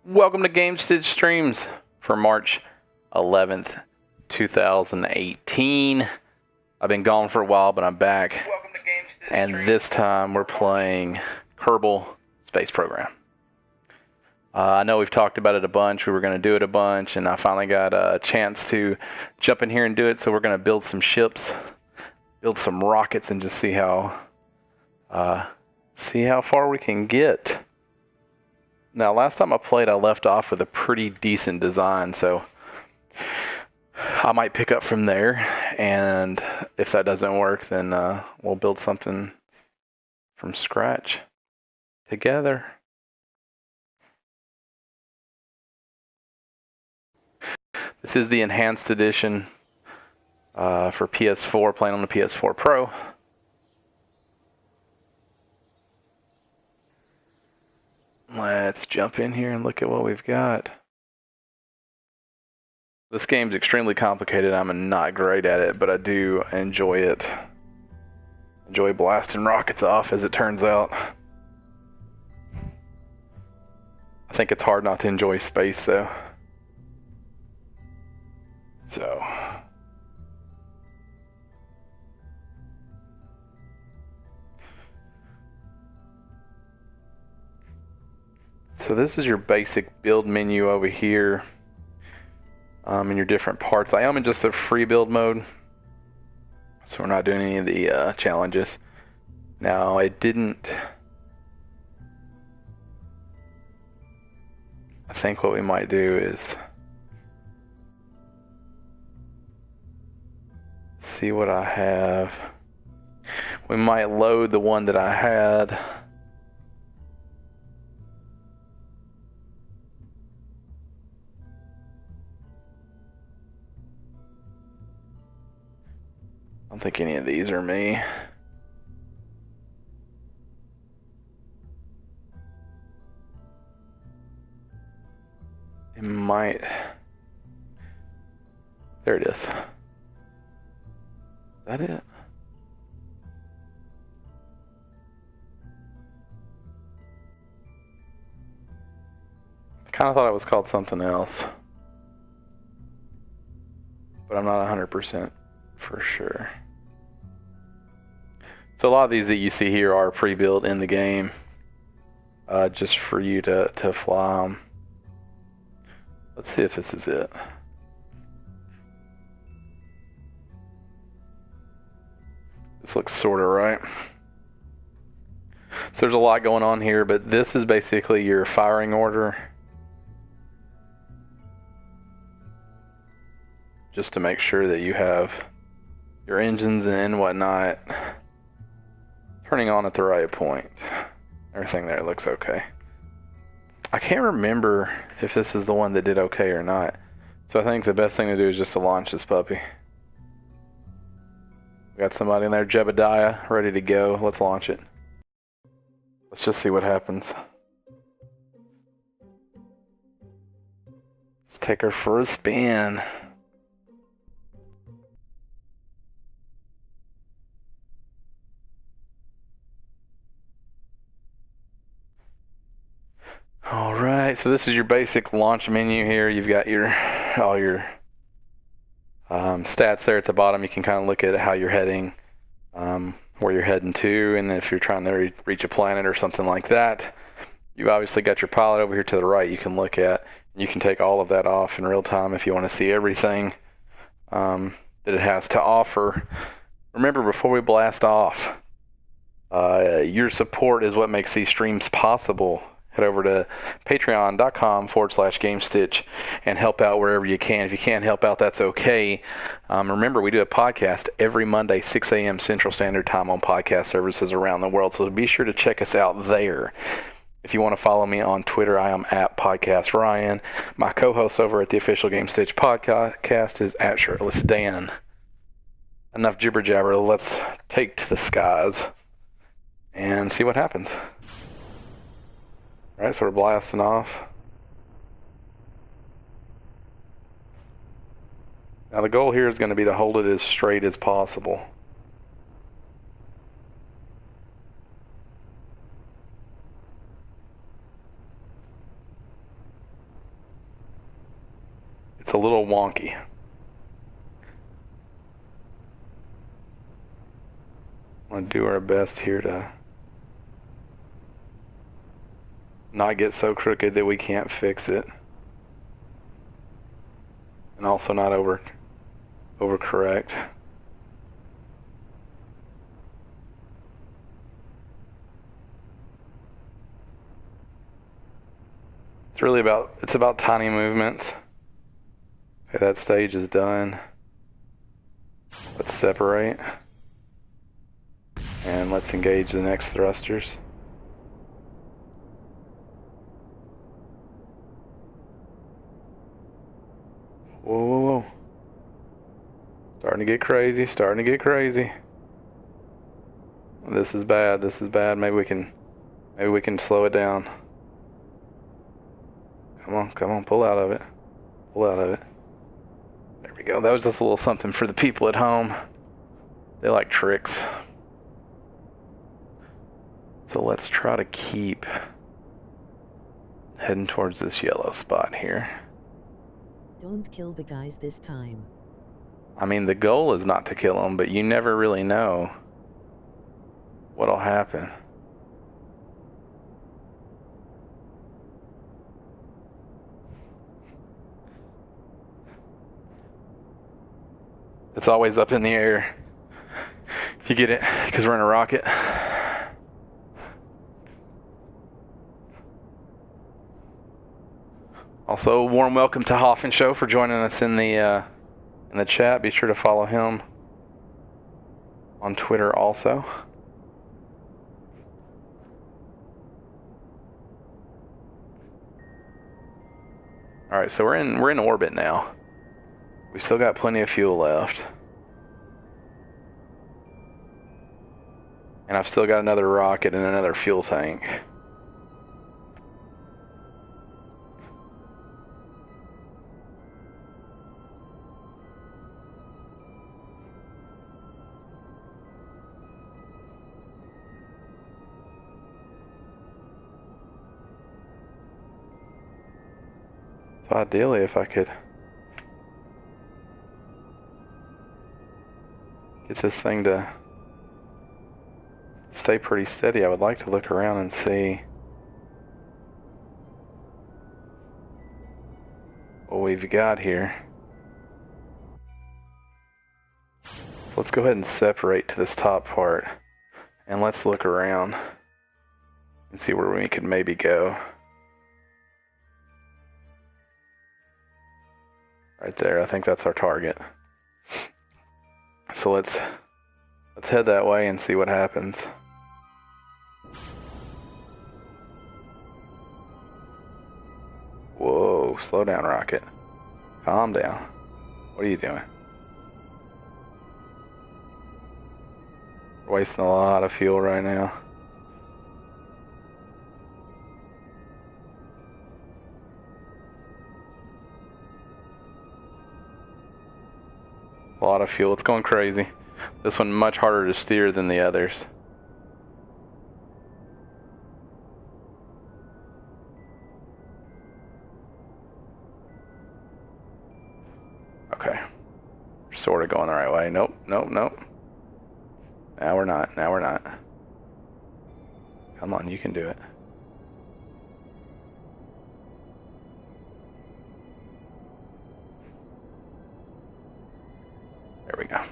Welcome to Gamestitch Streams for March 11th, 2018. I've been gone for a while, but I'm back. Welcome to Gamestitch And Streams. this time we're playing Kerbal Space Program. I know we've talked about it a bunch. We were going to do it a bunch, and I finally got a chance to jump in here and do it. So we're going to build some ships, build some rockets, and just see how far we can get. Now, last time I played, I left off with a pretty decent design, so I might pick up from there, and if that doesn't work, then we'll build something from scratch together. This is the enhanced edition for PS4, playing on the PS4 Pro. Let's jump in here and look at what we've got. This game's extremely complicated. I'm not great at it, but I do enjoy it. Enjoy blasting rockets off, as it turns out. I think it's hard not to enjoy space, though. So this is your basic build menu over here, in your different parts. I am in just the free build mode, so we're not doing any of the challenges. Now, I think what we might do is see what I have. We might load the one that I had. I don't think any of these are me. It might. There it is. Is that it? I kind of thought it was called something else, but I'm not 100% for sure. So a lot of these that you see here are pre-built in the game, just for you to fly them. Let's see if this is it. This looks sort of right. So there's a lot going on here, but this is basically your firing order, just to make sure that you have your engines and whatnot turning on at the right point. Everything there looks okay. I can't remember if this is the one that did okay or not, so I think the best thing to do is just to launch this puppy. We got somebody in there, Jebediah, ready to go. Let's launch it. Let's just see what happens. Let's take her for a spin. Alright, so this is your basic launch menu here. You've got all your stats there at the bottom. You can kind of look at how you're heading, where you're heading to, and if you're trying to reach a planet or something like that. You've obviously got your pilot over here to the right you can look at. You can take all of that off in real time if you want to see everything that it has to offer. Remember, before we blast off, your support is what makes these streams possible. Head over to patreon.com/Gamestitch and help out wherever you can. If you can't help out, that's okay. Remember, we do a podcast every Monday, 6 a.m. Central Standard Time on podcast services around the world, so be sure to check us out there. If you want to follow me on Twitter, I am at Podcast Ryan. My co-host over at the official Gamestitch Podcast is at Shirtless Dan. Enough jibber jabber. Let's take to the skies and see what happens. Alright, so we're blasting off. Now the goal here is going to be to hold it as straight as possible. It's a little wonky. I'm going to do our best here to not get so crooked that we can't fix it. And also not overcorrect. It's about tiny movements. Okay, that stage is done. Let's separate. And let's engage the next thrusters. Whoa, whoa, whoa. Starting to get crazy, starting to get crazy. This is bad, this is bad. Maybe we can slow it down. Come on, pull out of it. Pull out of it. There we go. That was just a little something for the people at home. They like tricks. So let's try to keep heading towards this yellow spot here. Don't kill the guys this time. I mean, the goal is not to kill them, but you never really know what'll happen. It's always up in the air. You get it? Because we're in a rocket. Also, warm welcome to Hoffman Show for joining us in the chat. Be sure to follow him on Twitter also. All right, so we're in orbit now. We've still got plenty of fuel left. And I've still got another rocket and another fuel tank. So ideally, if I could get this thing to stay pretty steady, I would like to look around and see what we've got here. So let's go ahead and separate to this top part, and let's look around and see where we could maybe go. Right there, I think that's our target. So let's head that way and see what happens. Whoa, slow down, rocket. Calm down. What are you doing? We're wasting a lot of fuel right now. A lot of fuel. It's going crazy. This one much harder to steer than the others. Okay. We're sort of going the right way. Nope, nope, nope. Now we're not. Now we're not. Come on, you can do it. There we go.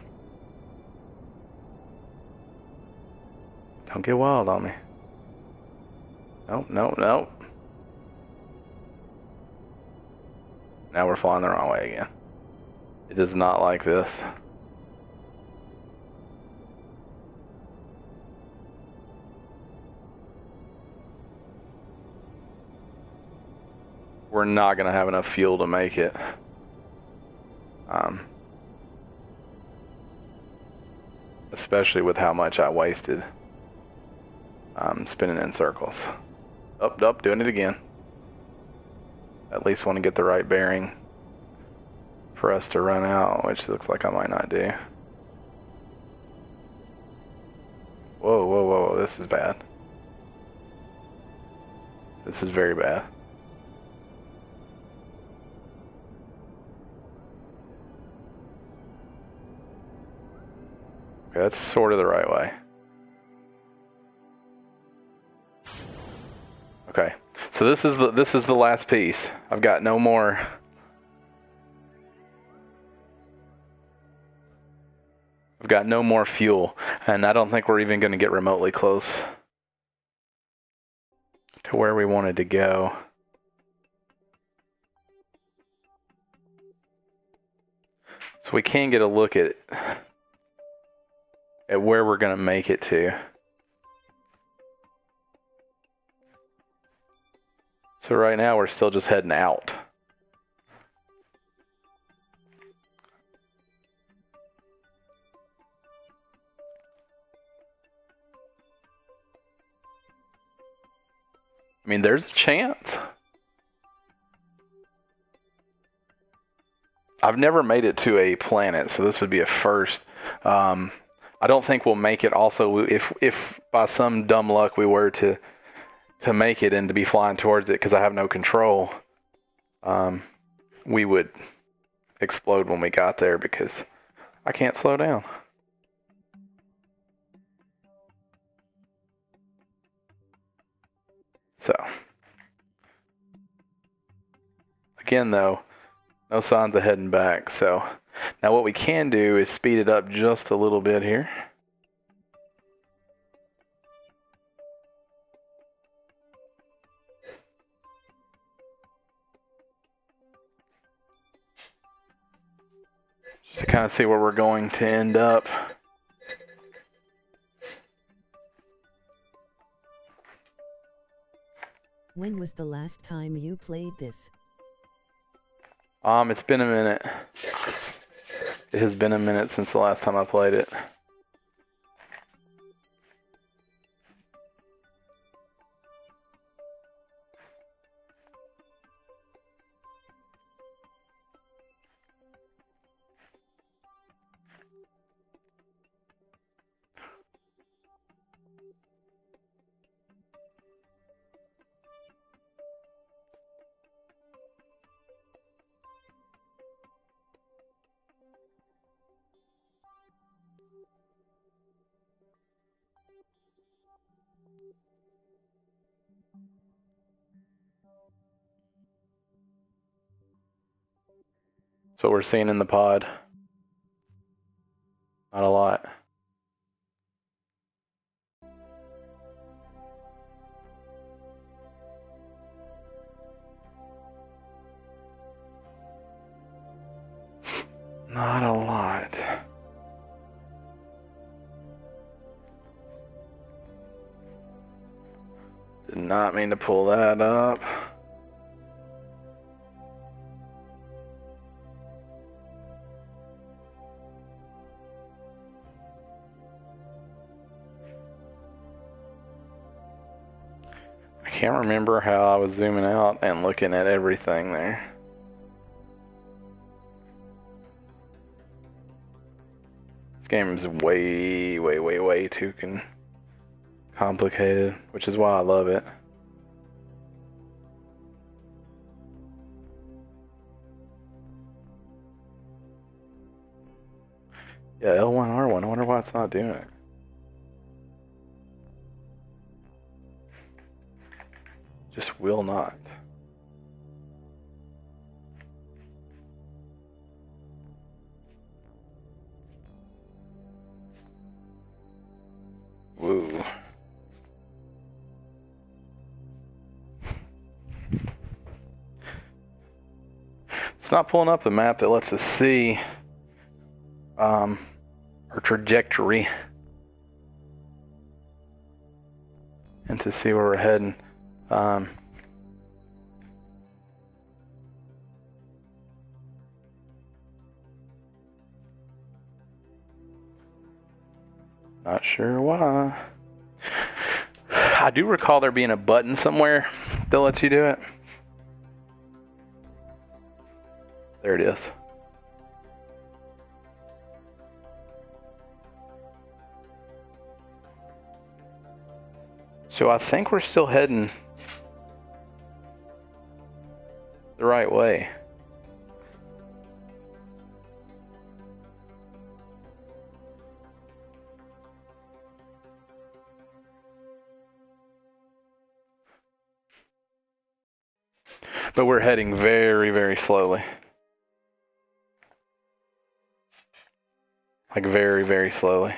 Don't get wild on me. Nope, nope, nope. Now we're flying the wrong way again. It does not like this. We're not going to have enough fuel to make it. Especially with how much I wasted spinning in circles. Up, doing it again. At least want to get the right bearing for us to run out, which looks like I might not do. Whoa, whoa, whoa, this is bad. This is very bad. Okay, that's sort of the right way. Okay, so this is the last piece. I've got no more. I've got no more fuel, and I don't think we're even going to get remotely close to where we wanted to go. So we can get a look at where we're going to make it to. So right now we're still just heading out. I mean, there's a chance. I've never made it to a planet, so this would be a first. I don't think we'll make it. Also, if by some dumb luck we were to make it and to be flying towards it, because I have no control, we would explode when we got there because I can't slow down. So, again though, no signs of heading back. So, now what we can do is speed it up just a little bit here. Just to kind of see where we're going to end up. When was the last time you played this? It's been a minute. It has been a minute since the last time I played it. That's what we're seeing in the pod. Not a lot. Not a lot. Did not mean to pull that up. I can't remember how I was zooming out and looking at everything there. This game is way too complicated, which is why I love it. Yeah, L1, R1, I wonder why it's not doing it. Just will not. Woo. It's not pulling up the map that lets us see our trajectory and to see where we're heading. Not sure why. I do recall there being a button somewhere that lets you do it. There it is. So I think we're still heading the right way. But we're heading very, very slowly. Like very, very slowly.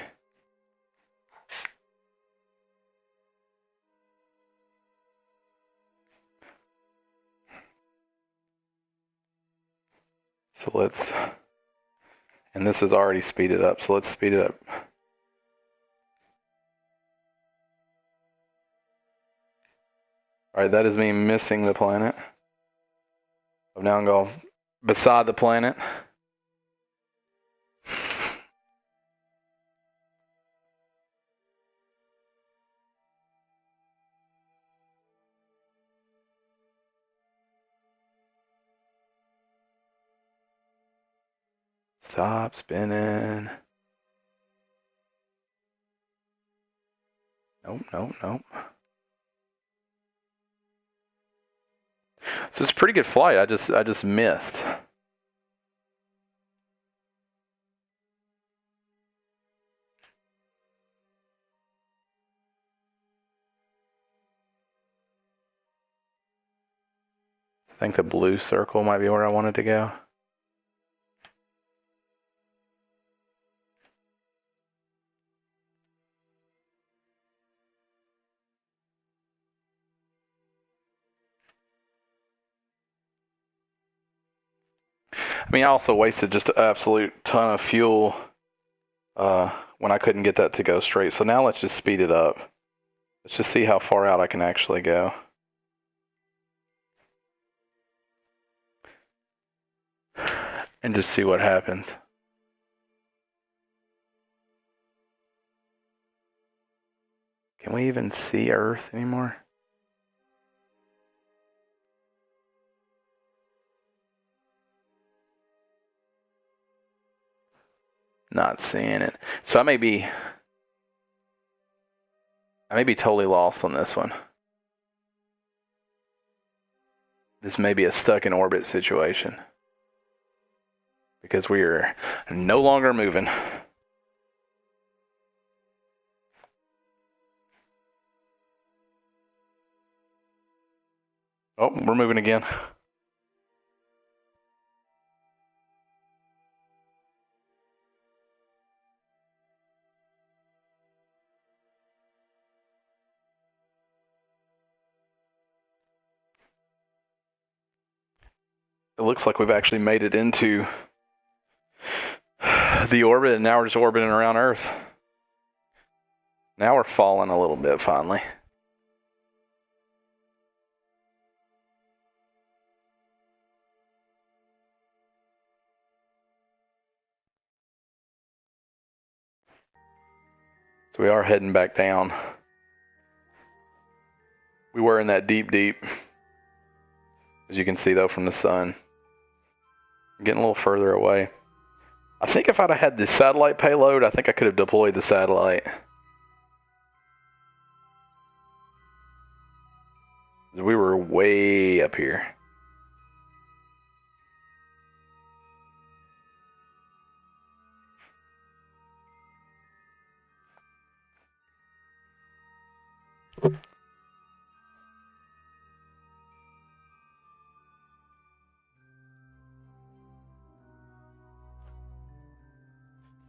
So let's, and this is already speeded up, so let's speed it up. Alright, that is me missing the planet. So now I'm going beside the planet. Stop spinning. Nope, nope, nope. So it's a pretty good flight. I just missed. I think the blue circle might be where I wanted to go. I mean, I also wasted just an absolute ton of fuel when I couldn't get that to go straight. So now let's just speed it up. Let's just see how far out I can actually go. And just see what happens. Can we even see Earth anymore? Not seeing it. So I may be totally lost on this one. This may be a stuck in orbit situation. Because we are no longer moving. Oh, we're moving again. It looks like we've actually made it into the orbit, and now we're just orbiting around Earth. Now we're falling a little bit, finally. So we are heading back down. We were in that deep, as you can see, though, from the sun. Getting a little further away. I think if I'd have had the satellite payload, I think I could have deployed the satellite. We were way up here.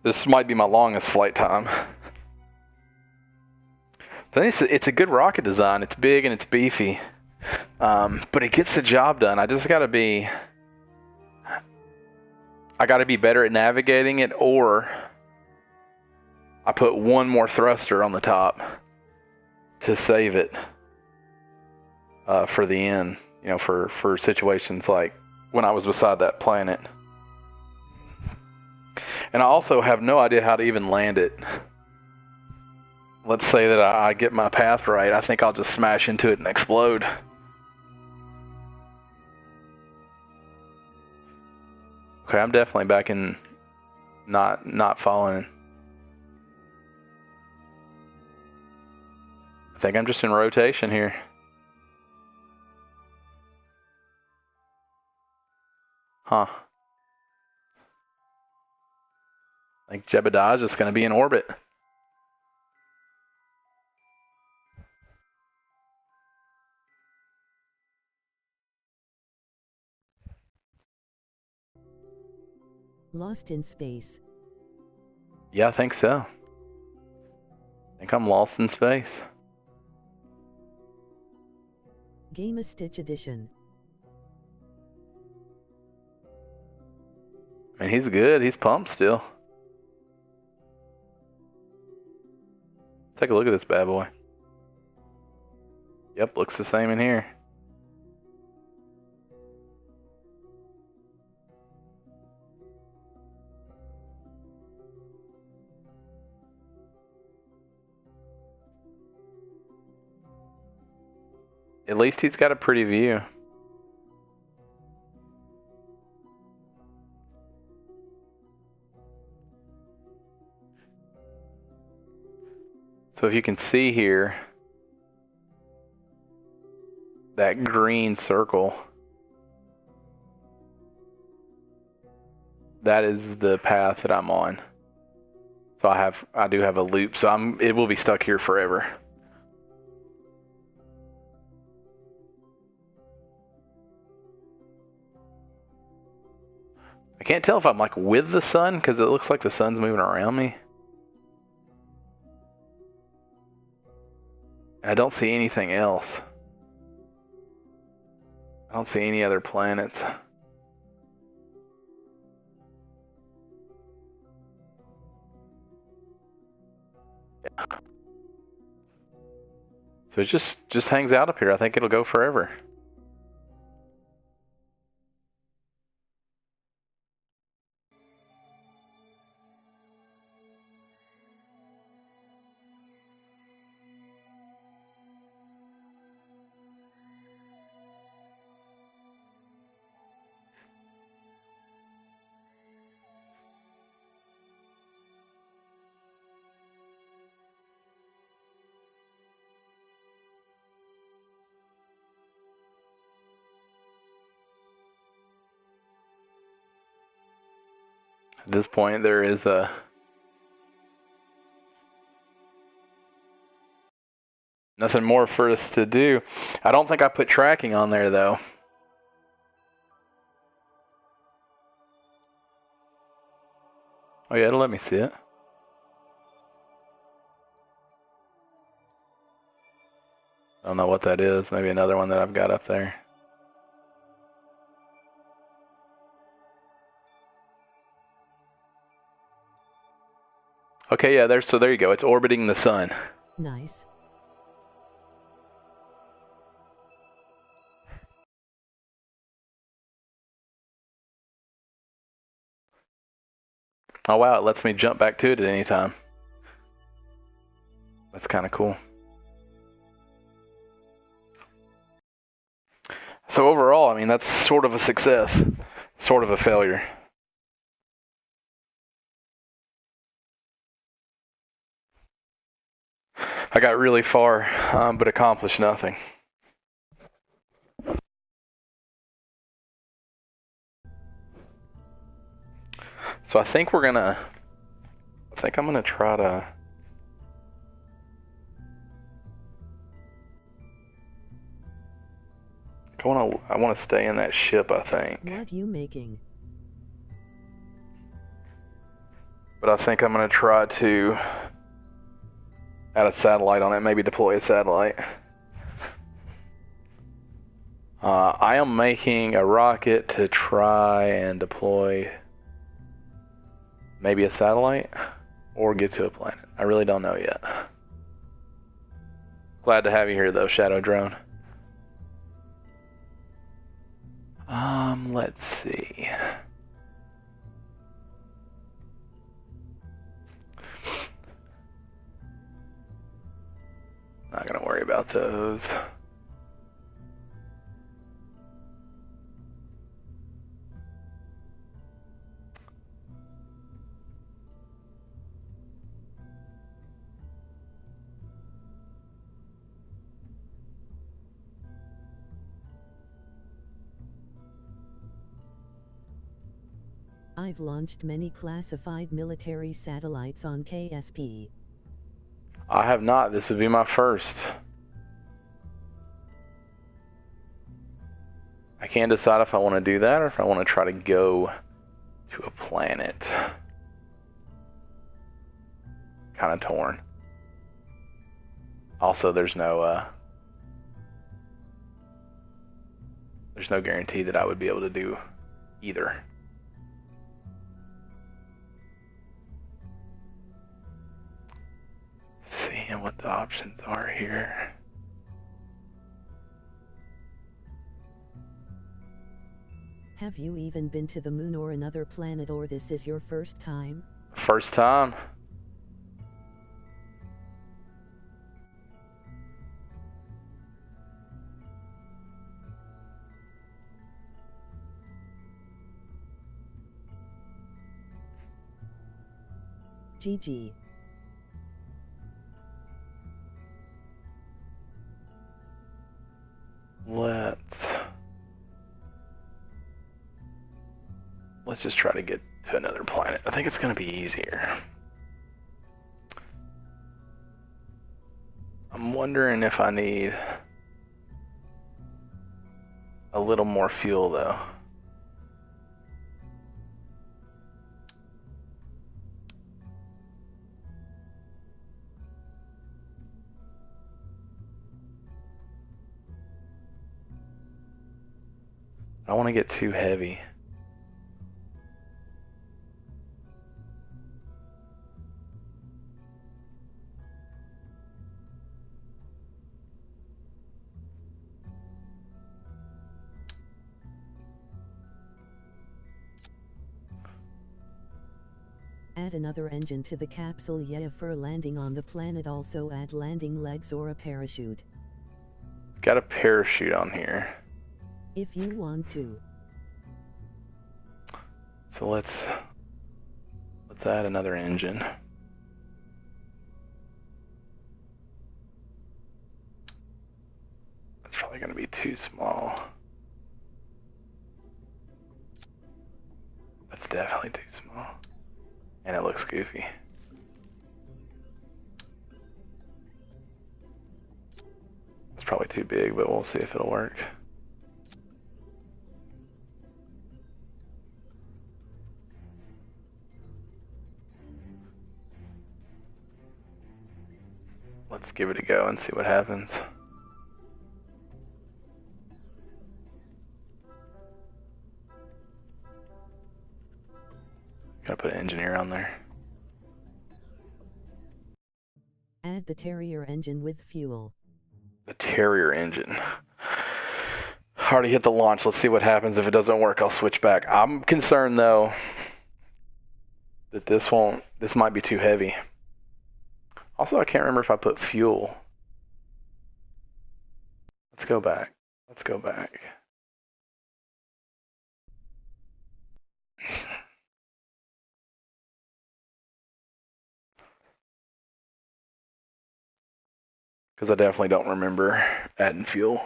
This might be my longest flight time. It's a good rocket design. It's big and it's beefy. But it gets the job done. I gotta be better at navigating it, or I put one more thruster on the top to save it for the end, for situations like when I was beside that planet. And I also have no idea how to even land it. Let's say that I get my path right. I think I'll just smash into it and explode. Okay, I'm definitely back in not falling. I think I'm just in rotation here. Huh. I think Jebediah is just going to be in orbit. Lost in space. Yeah, I think so. I think I'm lost in space. Gamestitch edition. I mean, he's good. He's pumped still. Take a look at this bad boy. Yep, looks the same in here. At least he's got a pretty view. So if you can see here, that green circle, that is the path that I'm on. So I do have a loop, so it will be stuck here forever. I can't tell if I'm like with the sun because it looks like the sun's moving around me. I don't see anything else. I don't see any other planets. Yeah. So it just hangs out up here. I think it'll go forever. At this point, there is nothing more for us to do. I don't think I put tracking on there, though. Oh, yeah, it'll let me see it. I don't know what that is. Maybe another one that I've got up there. Okay, yeah, there you go. It's orbiting the sun. Nice. Oh, wow, it lets me jump back to it at any time. That's kind of cool. So overall, I mean, that's sort of a success, sort of a failure. I got really far, but accomplished nothing. So I think I'm gonna try to. I wanna stay in that ship, I think. What you making? But I think I'm gonna try to add a satellite on it, maybe deploy a satellite. I am making a rocket to try and deploy maybe a satellite or get to a planet. I really don't know yet. Glad to have you here though, Shadow Drone. Let's see. Not gonna worry about those. I've launched many classified military satellites on KSP. I have not. This would be my first. I can't decide if I want to do that or if I want to try to go to a planet. Kind of torn. Also, there's no guarantee that I would be able to do either. Seeing what the options are here. Have you even been to the moon or another planet, or this is your first time? First time. GG. Let's just try to get to another planet. I think it's going to be easier. I'm wondering if I need a little more fuel, though. I don't want to get too heavy. Add another engine to the capsule. Yeah, for landing on the planet. Also add landing legs or a parachute. Got a parachute on here. If you want to. So let's add another engine. That's probably going to be too small. That's definitely too small. And it looks goofy. It's probably too big, but we'll see if it'll work. Let's give it a go and see what happens. Gotta put an engineer on there. Add the Terrier engine with fuel. The Terrier engine. Already hit the launch. Let's see what happens. If it doesn't work, I'll switch back. I'm concerned, though, that this might be too heavy. Also, I can't remember if I put fuel. Let's go back. Because I definitely don't remember adding fuel.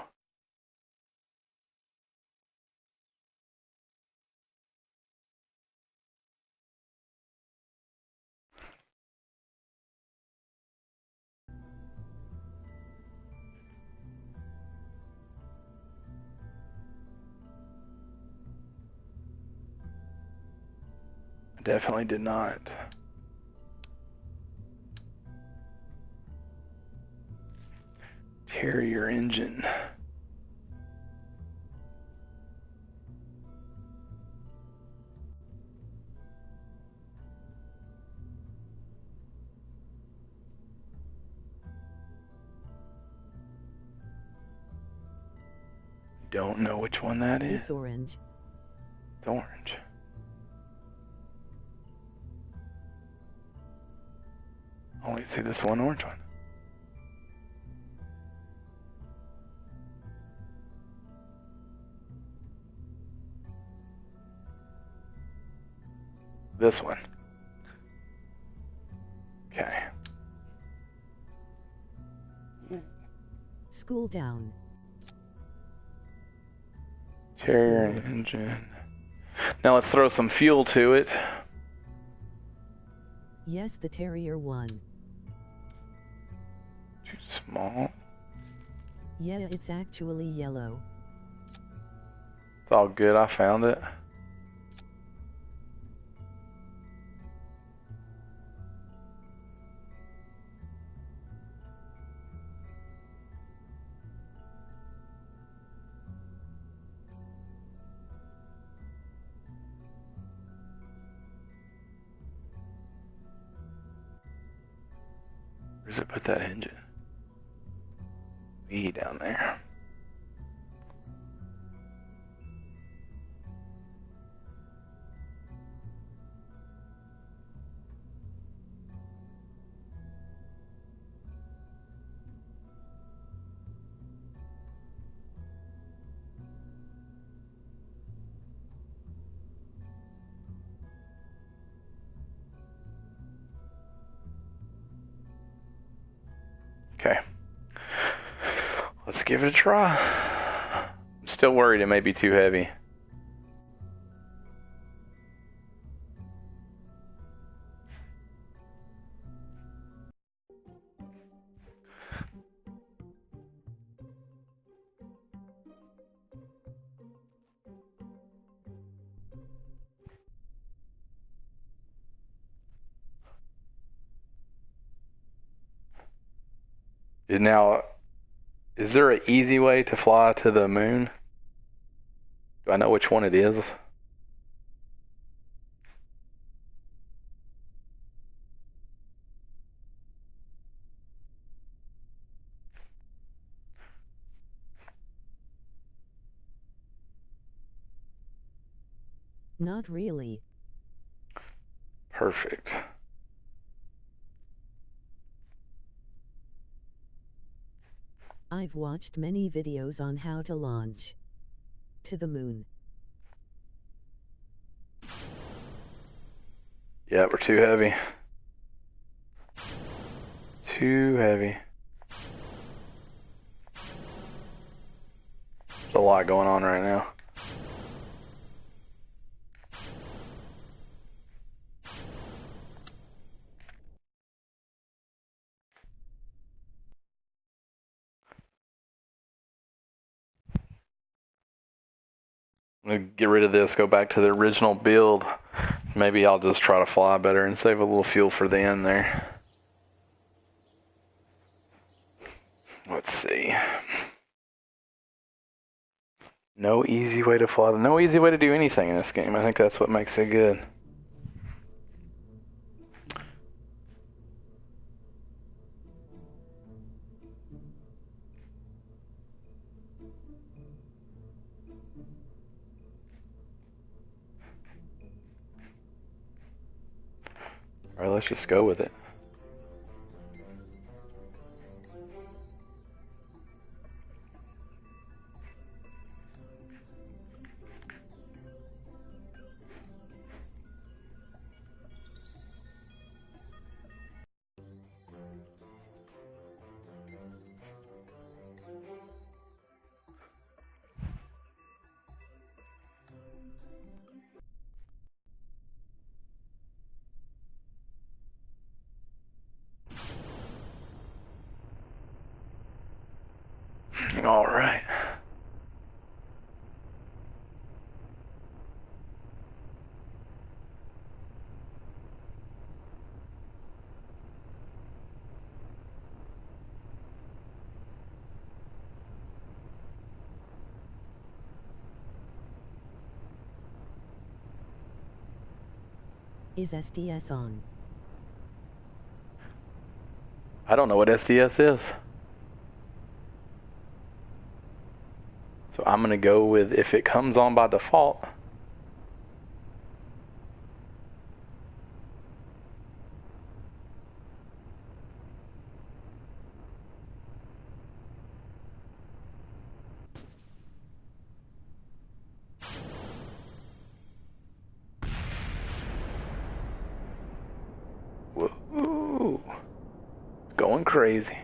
I definitely did not. Terrier engine. Don't know which one that is. It's orange. It's orange. I only see this one orange one. This one. Okay. School down. Terrier engine. Now let's throw some fuel to it. Yes, the Terrier one. Too small. Yeah, it's actually yellow. It's all good. I found it. does it put that engine? E down there. Okay. Let's give it a try. I'm still worried it may be too heavy. Now, is there an easy way to fly to the moon? Do I know which one it is? Not really. Perfect. I've watched many videos on how to launch to the moon. Yeah, we're too heavy. Too heavy. There's a lot going on right now. I'm gonna get rid of this, go back to the original build. Maybe I'll just try to fly better and save a little fuel for the end there. Let's see. No easy way to fly. No easy way to do anything in this game. I think that's what makes it good. Alright, let's just go with it. All right. Is SDS on? I don't know what SDS is. So I'm going to go with if it comes on by default. Whoa. It's going crazy.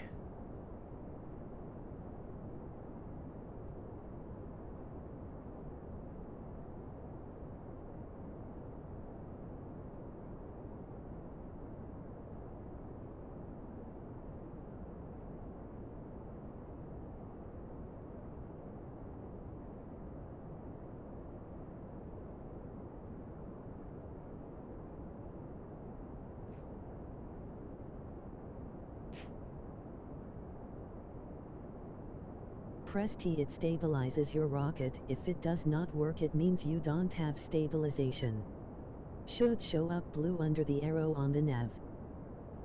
Press T, it stabilizes your rocket. If it does not work, it means you don't have stabilization. Should show up blue under the arrow on the nav.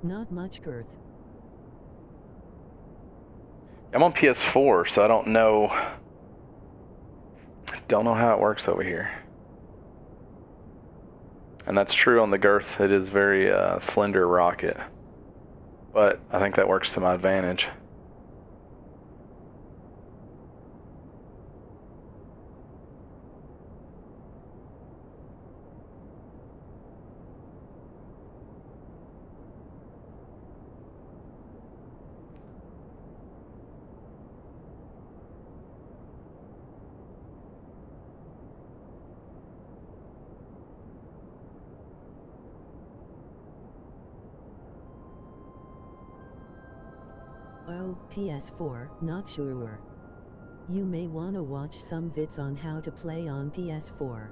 Not much girth. I'm on PS4, so I don't know how it works over here. And that's true on the girth. It is very slender rocket. But I think that works to my advantage. Oh, PS4, not sure. You may wanna watch some vids on how to play on PS4.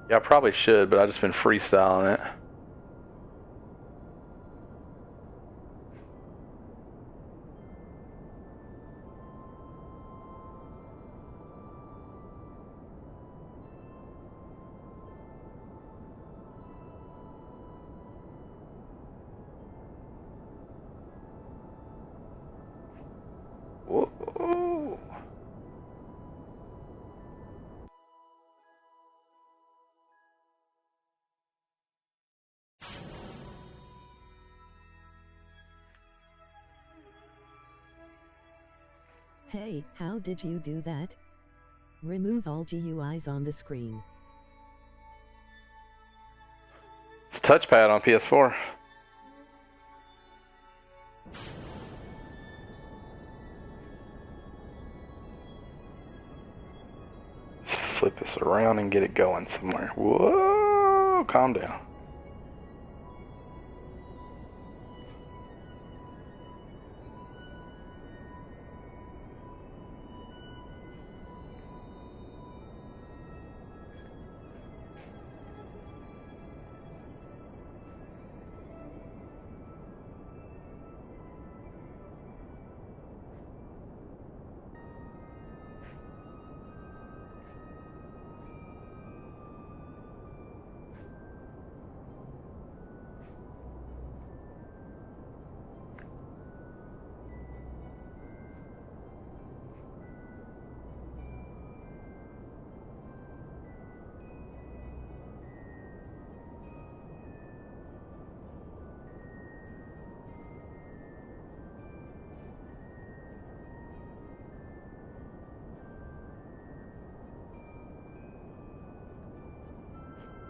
Yeah, I probably should, but I've just been freestyling it. Whoa. Hey, how did you do that? Remove all GUIs on the screen. It's touchpad on PS4. Let's flip this around and get it going somewhere. Whoa, calm down.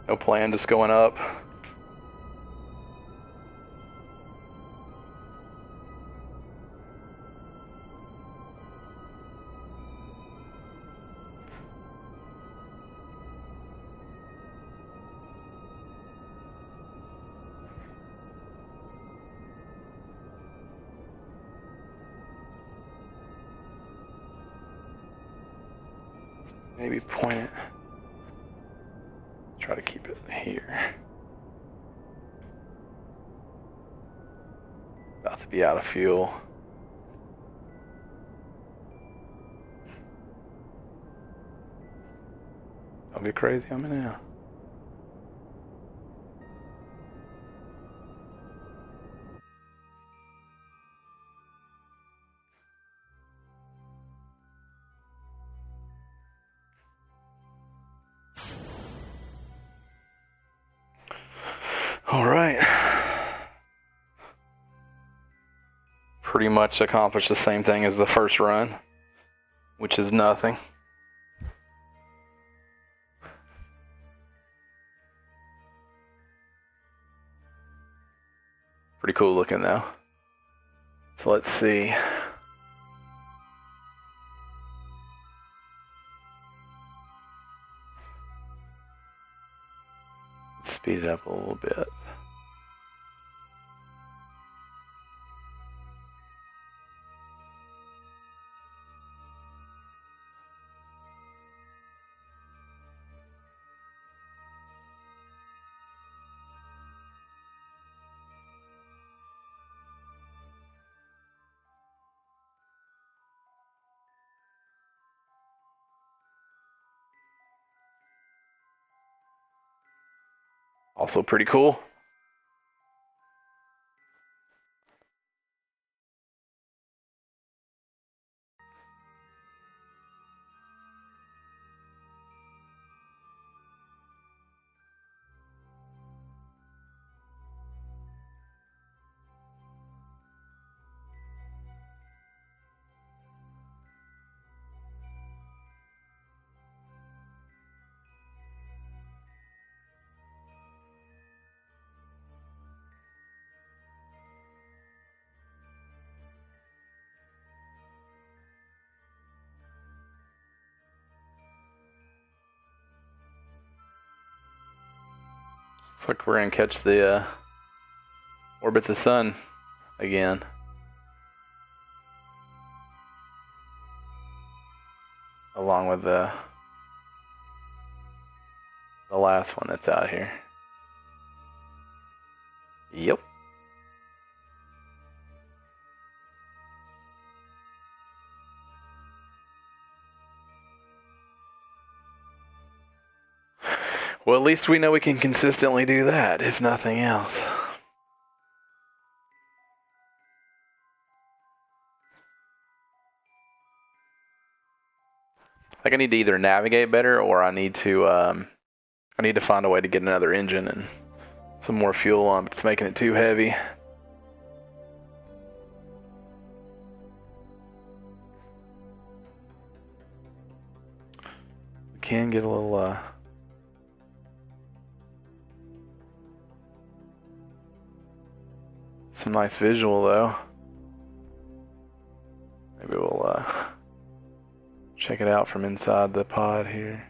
No plan, just going up. Maybe point it. Try to keep it here. About to be out of fuel. Don't get crazy on me now. All right. Pretty much accomplished the same thing as the first run, which is nothing. Pretty cool looking though. So let's see. Let's speed it up a little bit. Also pretty cool. Looks like we're going to catch the orbit the sun again. Along with the last one that's out here. Yep. Well, at least we know we can consistently do that, if nothing else. Like I need to either navigate better, or I need to find a way to get another engine and some more fuel on, but it's making it too heavy. We can get a little some nice visual though. Maybe we'll check it out from inside the pod here.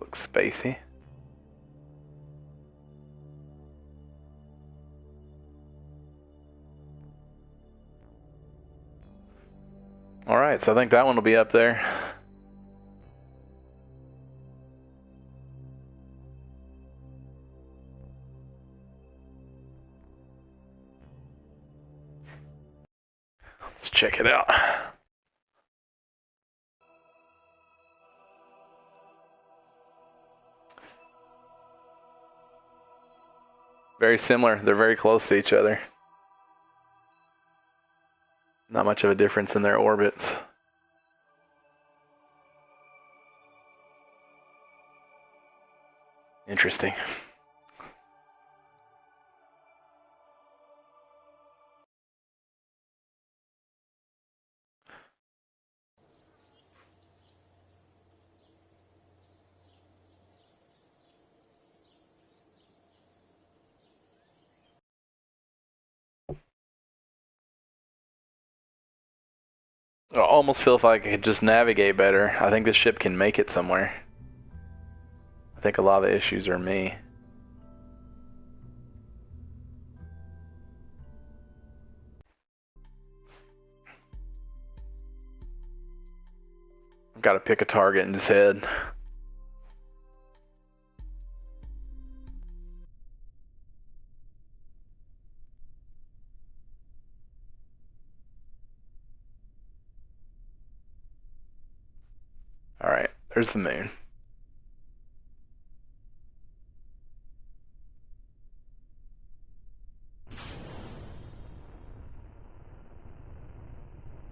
Looks spacey. Alright, so I think that one will be up there. Let's check it out. Very similar. They're very close to each other. Not much of a difference in their orbits. Interesting. I almost feel if I could just navigate better. I think this ship can make it somewhere. I think a lot of the issues are me. I've got to pick a target and just head. Alright, there's the moon.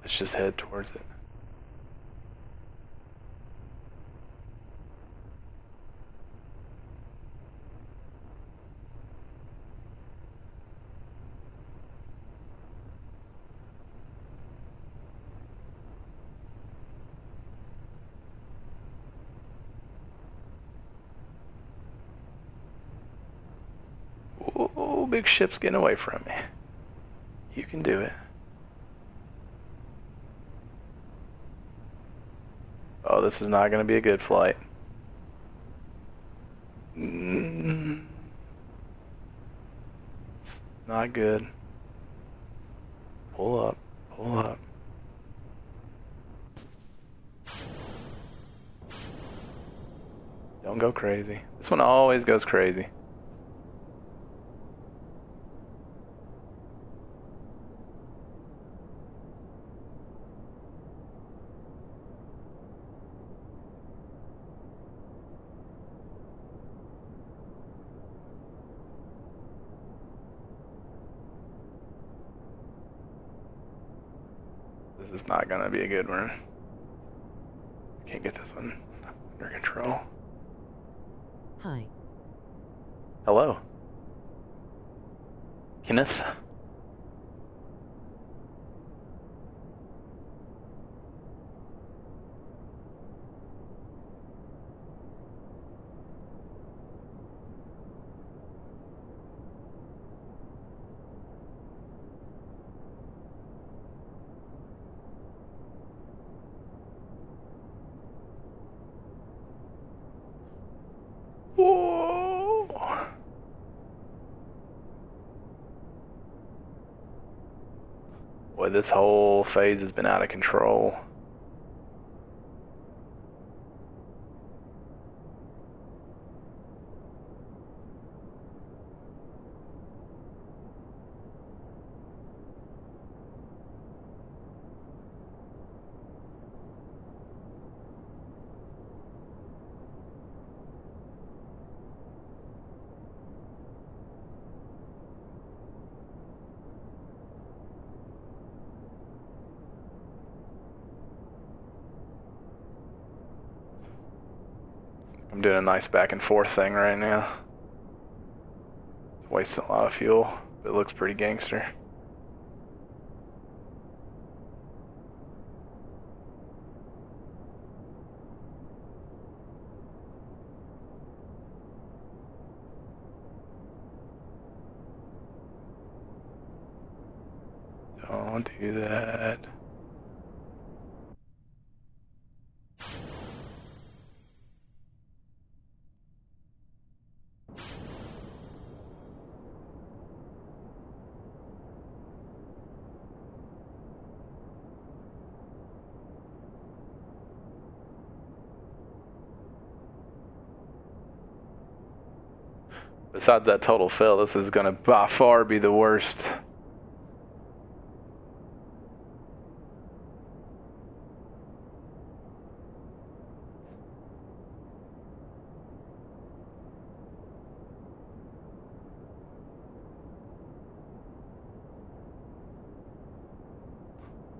Let's just head towards it. Oh, big ship's getting away from me. You can do it. Oh, this is not going to be a good flight. It's not good. Pull up, pull up. Don't go crazy. This one always goes crazy. This is not gonna be a good one. Can't get this one under control. Hi. Hello. Kenneth. Boy, this whole phase has been out of control. I'm doing a nice back and forth thing right now. Wasting a lot of fuel, but it looks pretty gangster. Don't do that. Besides that total fail, this is going to by far be the worst.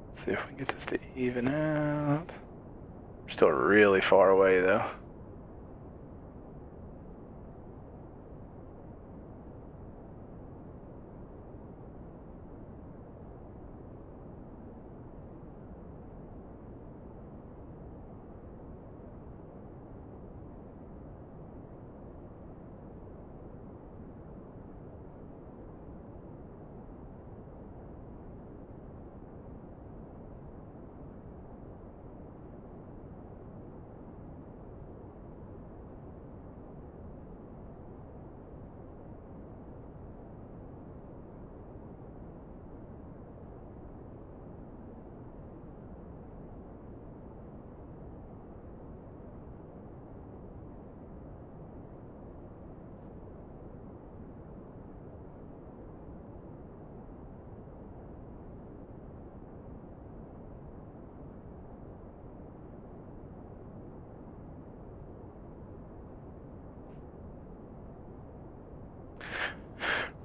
Let's see if we can get this to even out. We're still really far away though.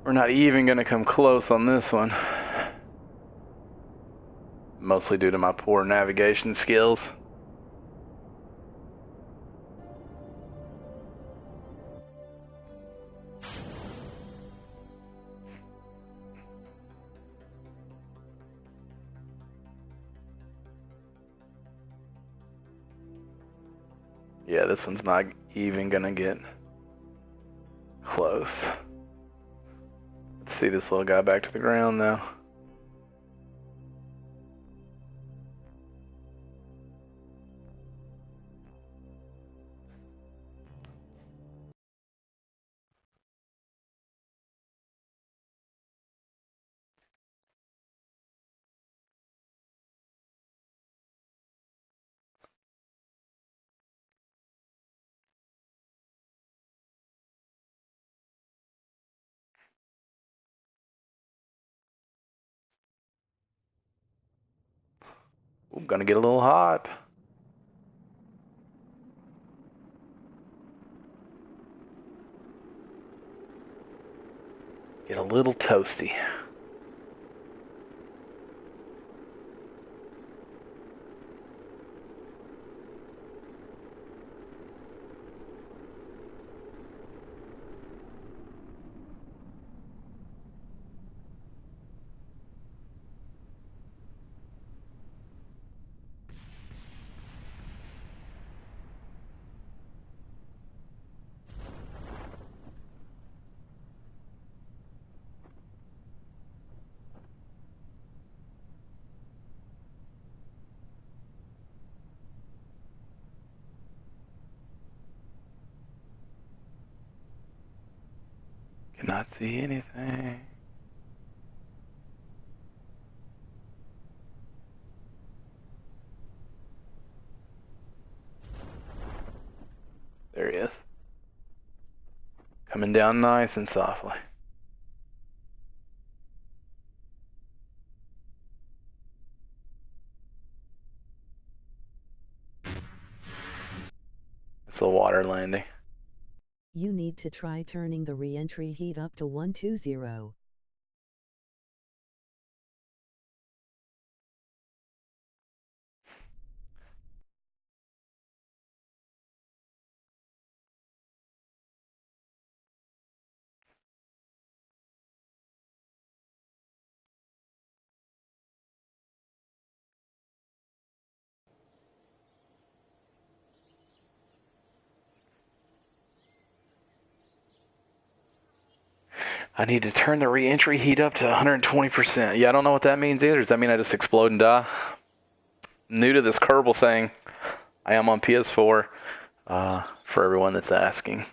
We're not even going to come close on this one. Mostly due to my poor navigation skills. Yeah, this one's not even going to get close. Let's see this little guy back to the ground now. Ooh, gonna get a little hot. Get a little toasty. Cannot see anything. There he is. Coming down nice and softly. It's a water landing. You need to try turning the re-entry heat up to 120. I need to turn the re-entry heat up to 120%. Yeah, I don't know what that means either. Does that mean I just explode and die? New to this Kerbal thing. I am on PS4, for everyone that's asking.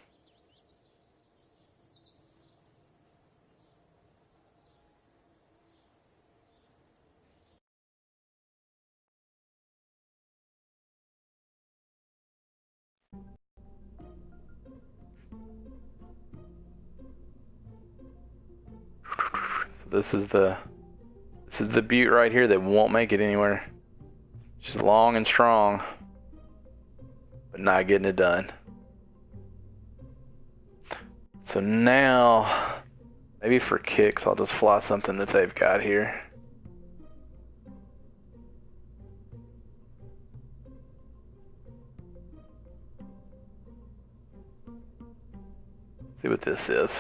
So this is the butte right here that won't make it anywhere. She's long and strong, but not getting it done. So now, maybe for kicks, I'll just fly something that they've got here. See what this is.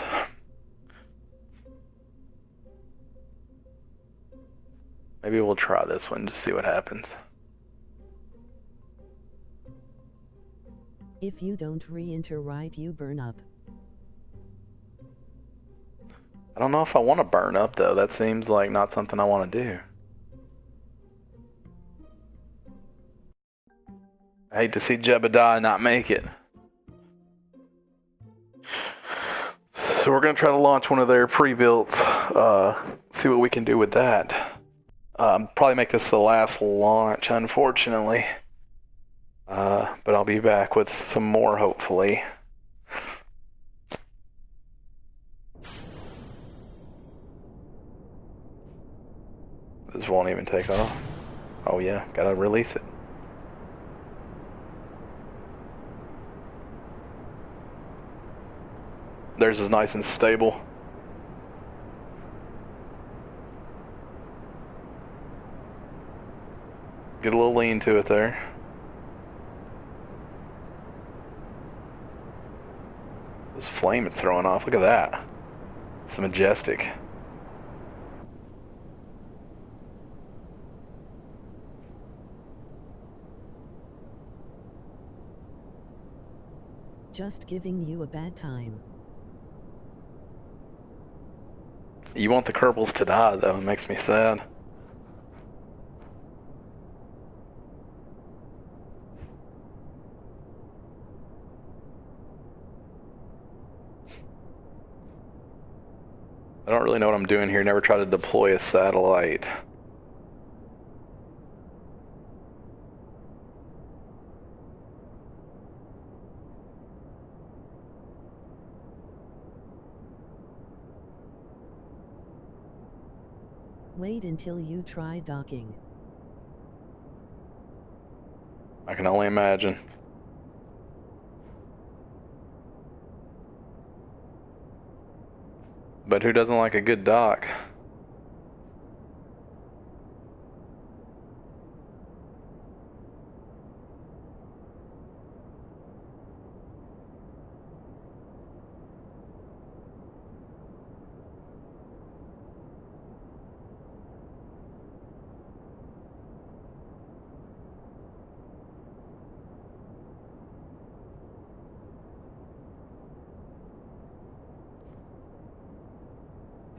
Maybe we'll try this one to see what happens. If you don't re-enter right, you burn up. I don't know if I want to burn up, though. That seems like not something I want to do. I hate to see Jebediah not make it. So we're going to try to launch one of their pre-builts, see what we can do with that. Probably make this the last launch, unfortunately. But I'll be back with some more, hopefully. This won't even take off. Oh yeah, gotta release it. Theirs is nice and stable. Get a little lean to it there. This flame it's throwing off, look at that. It's majestic. Just giving you a bad time. You want the Kerbals to die, though. It makes me sad. I don't really know what I'm doing here. Never tried to deploy a satellite. Wait until you try docking. I can only imagine. But who doesn't like a good dock?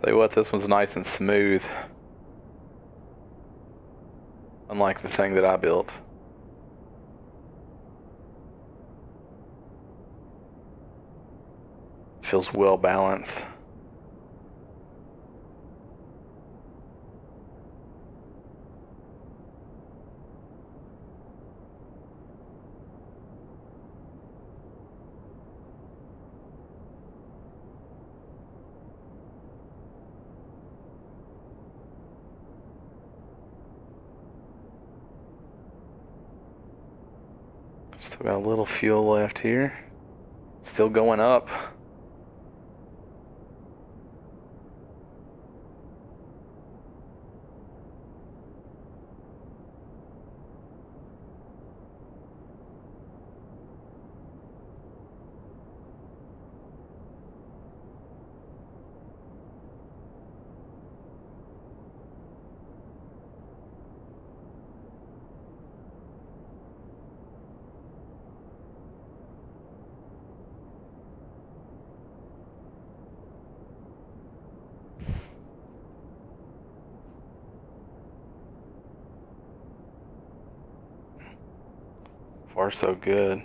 Tell you what, this one's nice and smooth. Unlike the thing that I built. Feels well balanced. Still got a little fuel left here. Still going up. Far so good.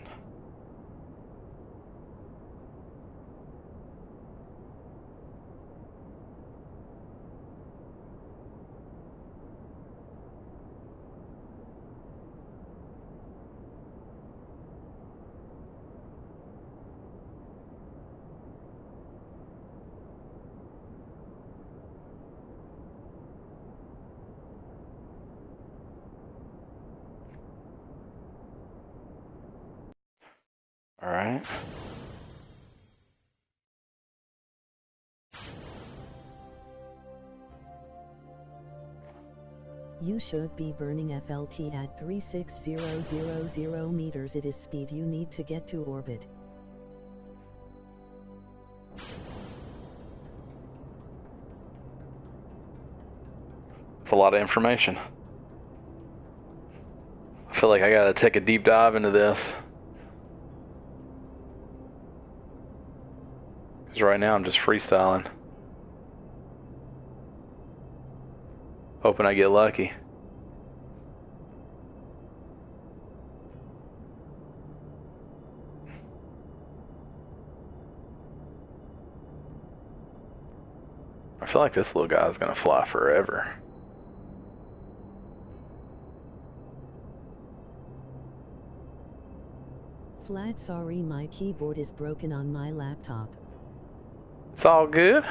All right. You should be burning FLT at 36000 meters. It is speed you need to get to orbit. It's a lot of information. I feel like I gotta take a deep dive into this. Because right now I'm just freestyling. Hoping I get lucky. I feel like this little guy is gonna fly forever. Flat, sorry, my keyboard is broken on my laptop. It's all good.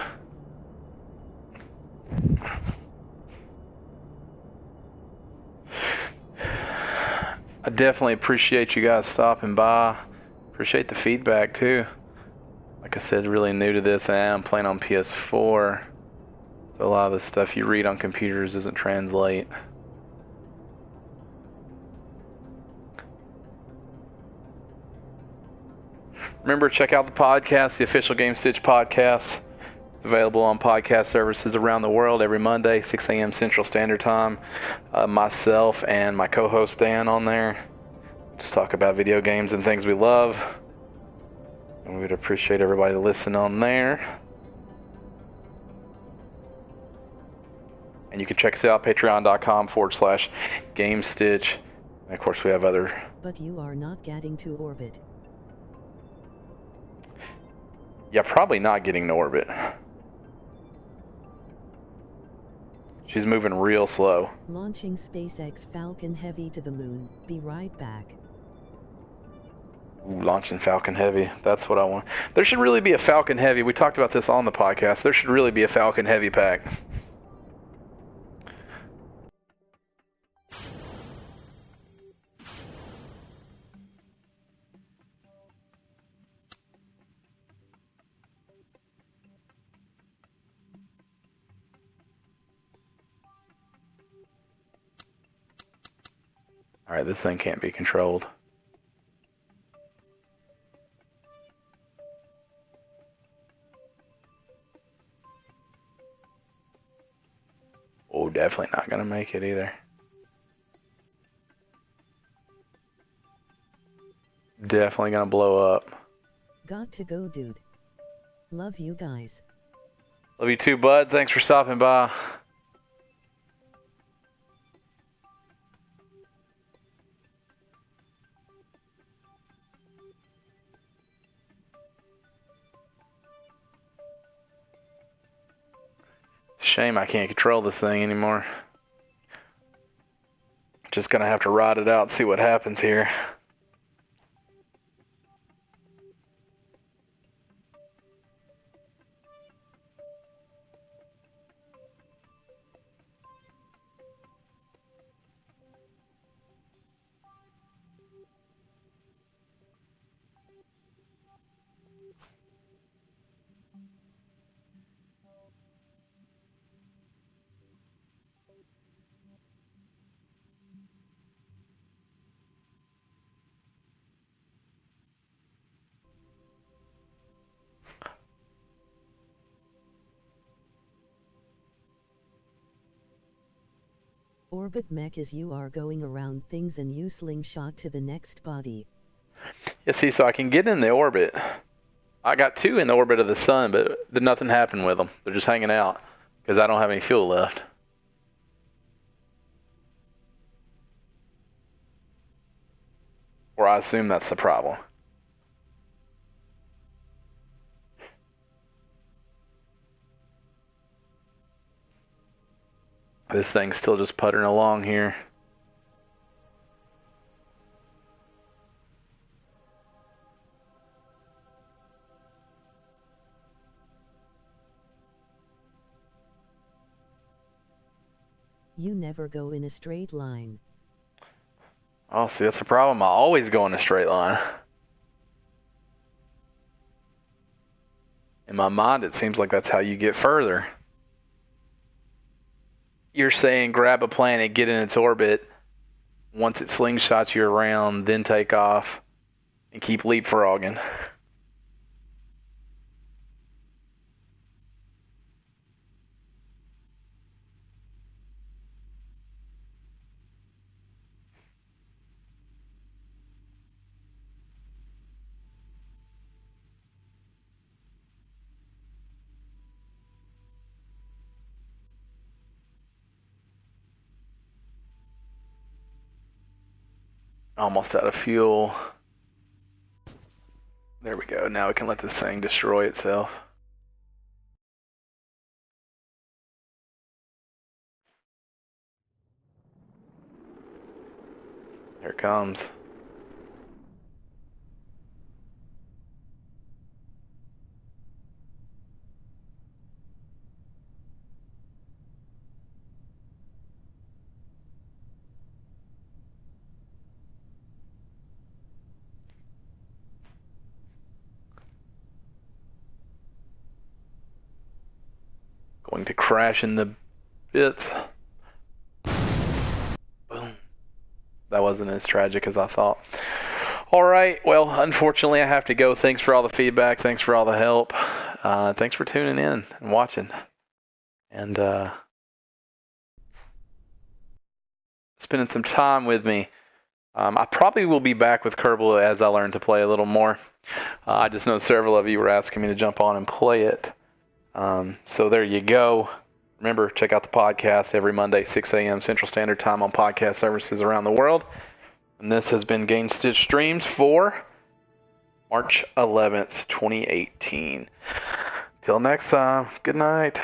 I definitely appreciate you guys stopping by. Appreciate the feedback too. Like I said, really new to this, and I'm playing on PS4. So a lot of the stuff you read on computers doesn't translate. Remember, check out the podcast, the official Gamestitch Podcast. It's available on podcast services around the world every Monday, 6 a.m. Central Standard Time. Myself and my co-host Dan on there. Just talk about video games and things we love. And we would appreciate everybody to listen on there. And you can check us out, patreon.com/Gamestitch. And of course, we have other... But you are not getting to orbit. Yeah, probably not getting to orbit. She's moving real slow. Launching SpaceX Falcon Heavy to the moon. Be right back. Ooh, launching Falcon Heavy. That's what I want. There should really be a Falcon Heavy. We talked about this on the podcast. There should really be a Falcon Heavy pack. Alright, this thing can't be controlled. Oh, definitely not gonna make it either. Definitely gonna blow up. Got to go, dude. Love you guys. Love you too, bud. Thanks for stopping by. Shame I can't control this thing anymore. Just gonna have to ride it out and see what happens here. Orbit mech is you are going around things and you slingshot to the next body. Yeah, see, so I can get in the orbit. I got 2 in the orbit of the sun, but nothing happened with them. They're just hanging out because I don't have any fuel left. Or I assume that's the problem. This thing's still just puttering along here. You never go in a straight line. Oh, see, that's the problem. I always go in a straight line. In my mind, it seems like that's how you get further. You're saying grab a planet, get in its orbit. Once it slingshots you around, then take off and keep leapfrogging. Almost out of fuel. There we go. Now we can let this thing destroy itself. Here it comes. Going to crash in the bits. Boom. That wasn't as tragic as I thought. All right. Well, unfortunately, I have to go. Thanks for all the feedback. Thanks for all the help. Thanks for tuning in and watching. And spending some time with me. I probably will be back with Kerbal as I learn to play a little more. I just know several of you were asking me to jump on and play it. So there you go. Remember, check out the podcast every Monday, 6 a.m. Central Standard Time on podcast services around the world. And this has been Gamestitch Streams for March 11th, 2018. Till next time, good night.